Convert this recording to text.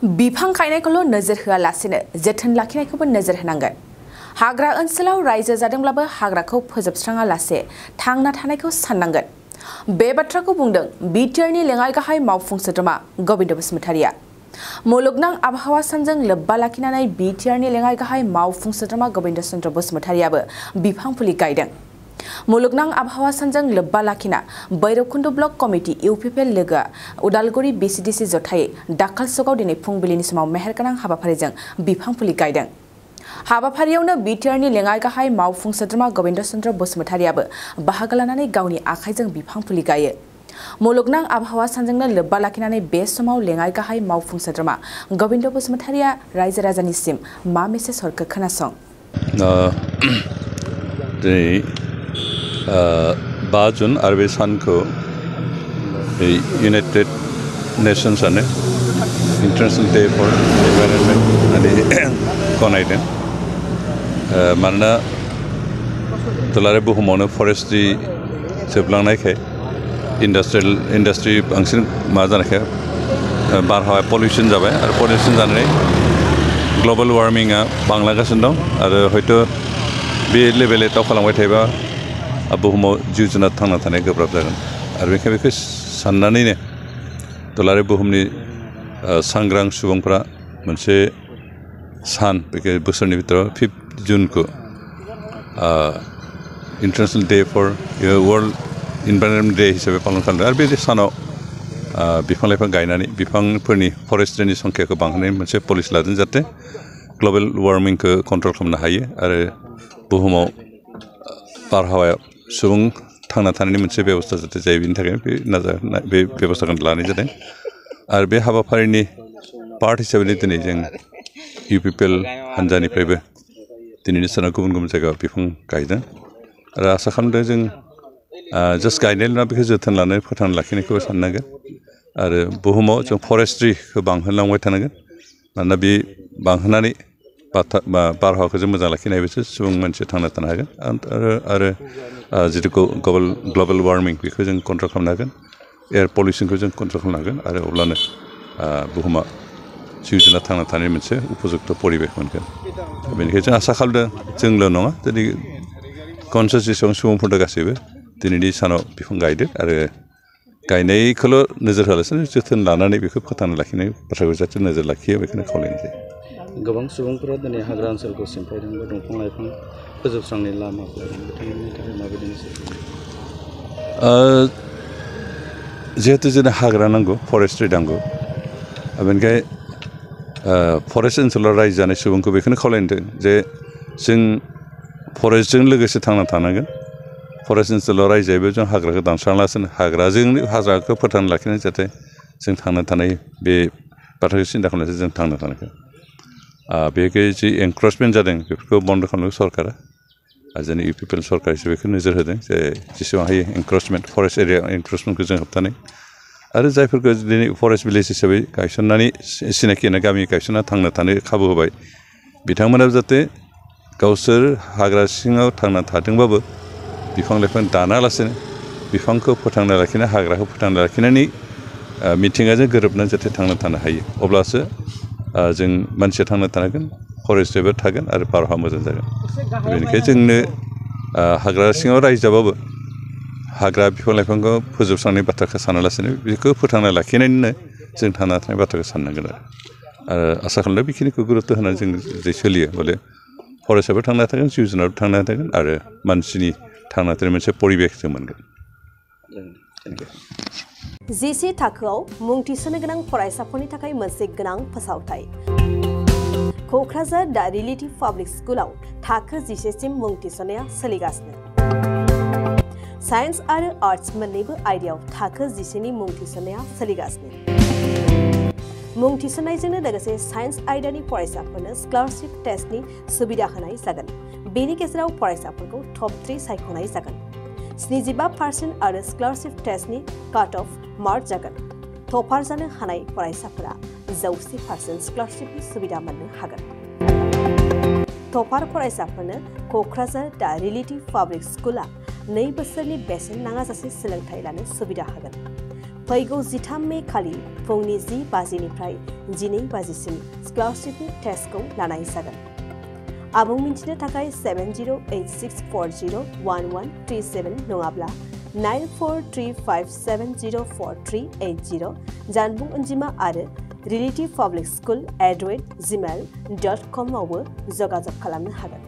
बिफां गायनायखौल' नोजोर होआलासेनो जोथोन लाखिनायखौबो नोजोर होनांगोन। हाग्रा ओनसोलाव रायजो जादोंब्लाबो हाग्राखौ फोजोबस्राङालासे थांना थानायखौ साननांगोन। बे बाथ्राखौ बुंदों बिटिआरनि लेङाइ गाहाय मावफुं सोद्रोमा गबिन्द बसुमतारिया। मुलुगनां आबहावा सानजों लोब्बा लाखिनानै बिटिआरनि लेङाइ गाहाय मावफुं सोद्रोमा गबिन्द चन्द्र बसुमतारियाबो बिफां फुलि गायदों। मुलुगनां आबहावा सानजों लोब्बा लाखिना भैरबकुंड ब्लक कमिटि इउपिपिएल लोगोआ उदालगुरि बिसिडिसि जथायै दाखाल सगाव दिनै फुंबिलिनि समाव मेहेरगोनां हाबाफारिजों बिफां फुलि गायदों। हाबाफारियावनो बिटिआरनि लेङाइ गाहाय मावफुं सोद्रोमा गबिन्द चन्द्र बसुमतारियाबो बाहागो लानानै गावनि आखाइजों बिफां फुलि गायो। मुलुगनां आबहावा सानजोंनो लोब्बा लाखिनानै बे समाव लेङाइ गाहाय मावफुं सोद्रोमा गबिन्द बसुमतारिया रायजो राजानिसिम मा मेसेज हरखो खोनासं। 5 जुन आरो बे सानखौ इउनाइटेड नेशन्सआनो इन्टारनेशनेल डे फर एनभाइरनमेन्ट होननानै गनायदों। मानोना दुलाराय बुहुमावनो फरेस्ट्रि जोबलांनायखाय इन्डास्ट्रि बांसिन मा जानायखाय बारहावा पलिउसन जाबाय आरो पलिउसन जानानै ग्लबेल वार्मिंआ बांलांगासिनो दं आरो हयथ' बे लेभेलै दावखोलांबाय थायोबा बुहुमाव जिउ जुनार थांना थानाया गोब्राब जागोन आरो बेखायनो बेखौ साननानैनो दुलाराय बुहुमनि सांग्रां सुबुंफ्रा मोनसे सान बेखौ बोसोरनि भितराव 5 जुनखौ international day for world environment day हिसाबै पालन खालामदों आरो बे सानाव बिफां लाइफां गायनानै बिफांफोरनि फरेस्ट्रिनि संख्याखौ बांहोनायनि मोनसे पलिसि लादों जाहाथे ग्लबेल वार्मिंखौ कन्ट्रल खालामनो हायो आरो बुहुमाव बारहावाया सुबुं थांना थानायनि मोनसे बेबस्था जाहाथे जायो बेनि थाखाय बे बेबस्थाखौ लानाय जादों आरो बे हाबाफारिनि पार्ट हिसाबै दिनै जों इउपिपिएल हान्जानिफ्रायबो दिनैनि सानाव गुबुन गुबुन जायगायाव बिफां गायदों आरो आसा खालामदों जों जास्ट गायनायल' नङा बेखौ जोथोन लानानै फोथांना लाखिनायखौबो साननांगोन आरो बुहुमाव जों फरेस्ट्रिखौ बांहोलांबाय थानांगोन मानोना बे बांहोनानै बारहावाखौ जों मोजां लाखिनो हायोबासो सुबुं मानसि थांना थानो हागोन आरो जितु ग्लबेल वार्मिं बेखौ जों कन्ट्रल खालामनो हागोन एयार पलिउसनखौ जों कन्ट्रल खालामनो हागोन आरो अब्लानो बुहुमा जिउ जुनार थांना थानायनि मोनसे उपयुक्त परिबेश मोनगोन। बेनिखायनो जों आसा खालामदों जोंल' नङा दिनै कनसियास जेसेबां सुबुंफोर दं गासैबो दिनैनि सानाव बिफां गायदों आरो गायनायखौल' नोजोर होआलासिनो जोथोन लानानै बेखौ फोथांना लाखिनाय बाथ्राखौ जाहाथे नोजोर लाखियो बेखौनो खावलायनाय जायो। गोबां सुबुंफोरा दिनै हाग्रा ओनसोलखौ सिमफायदों बा दंफां लाइफां फोजोबस्रांनाय लामाखौ बिथांमोननि थाखाय माबायदि मेसेज जिहेतु जोंनो हाग्रा नांगौ फरेस्ट्रि नांगौ बेनिखाय फरेस्ट ओनसोलाव रायजो जानाय सुबुंखौ बेखौनो खावलायदों जे जों फरेस्टजों लोगोसे थांना थानांगोन फरेस्ट ओनसोलाव रायजो जायोबा जों हाग्राखौ दानस्रांलासिनो हाग्राखौ फोथांना लाखिनानै जाहाथे जों थांना थानाय बे बाथ्राखौ सिन्था खालामनानै जों थांना थानांगोन। बेखौ जि एनक्रचमेन्ट जादों बेफोरखौ बन्द खालामनो सरकारा जोंनि इउपिपिएल सरकार हिसाबै बेखौ नोजोर होदों जे जेसेबां हायो एनक्रचमेन्ट फरेस्ट एरिया एनक्रचमेन्टखौ जों होबथानाय आरो जायफोरखौ दिनै फरेस्ट भिलेज हिसाबै गायसननानै सिनाखि होना गामि गायसनना थांना थानो खाबु होबाय बिथांमोनाबो जाहाथे गावसोर हाग्रा सिङाव थांना थादोंबाबो बिफां लाइफां दानालासेनो बिफांखौ फोथांना लाखिनो हाग्राखौ फोथांना लाखिनानै मिथिंगाजों गोरोबनानै जाहाथे थांना थानो हायो अब्लासो जों मानसिया थांना थानांगोन फरेस्टआबो थागोन आरो बारहावा मोजां जागोन। बेनिखायनो जोंनो हाग्रा सिङाव रायजो जाबाबो हाग्रा बिफां लाइफांखौ फोजोबस्रांनाय बाथ्राखौ सानालासेनो बेखौ फोथांना लाखिनानैनो जों थांना थानाय बाथ्राखौ साननांगोन आरो आसा खालामदों बेखिनिखौ गुरुत्त' होनानै जों जे सोलियो बले फरेस्टआबो थांना थागोन जिब जुनारबो थांना थागोन आरो मानसिनि थांना थानाय मोनसे परिबेश जों मोनगोन। जिसे थाखोआव मुं थिसननो गोनां फरायसाफोरनि थाखाय मोनसे गोनां फोसावथाय क'क्राझार दा रिलेटिभ पाब्लिक स्कुलाव थाखो 10 सिम मुं थिसननाया सोलिगासिनो। साइन्स आरो आर्ट्स मोन्नैबो आयदायाव थाखो 10 नि मुं थिसननाया सोलिगासिनो। मुं थिसननायजोंनो लोगोसे साइन्स आयदानि फरायसाफोरनो स्कलारशिप टेस्टनि सुबिदा होनाय जागोन। बेनि गेजेराव फरायसाफोरखौ टप 3 सायख'नाय जागोन। 75% आरो स्कलारशिप टेस्टनि काट अफ मार्क जागोन। टपार जानो हानाय फरायसाफोरा 100% स्कलारशिपनि सुबिदा मोननो हागोन। टपार फरायसाफोरनो क'क्राझार दा रिलेटिभ पाब्लिक स्कुला 2 बोसोरनि बेसेन नाङाजासे सोलोंथाइ लानो सुबिदा होगोन। फैगौ 13 मे खालि फुंनि 10 बाजिनिफ्राय 12 बाजिसिम स्कलारशिपनि टेस्टखौ लानाय जागोन। आबुं मिन्थिनो थाखाय 7086401137 नङाब्ला 9435704380 जानबुं अनजिमा आरो रिलेटिभ पाब्लिक स्कुल @gmail.com आवबो जगाजग खालामनो हागोन।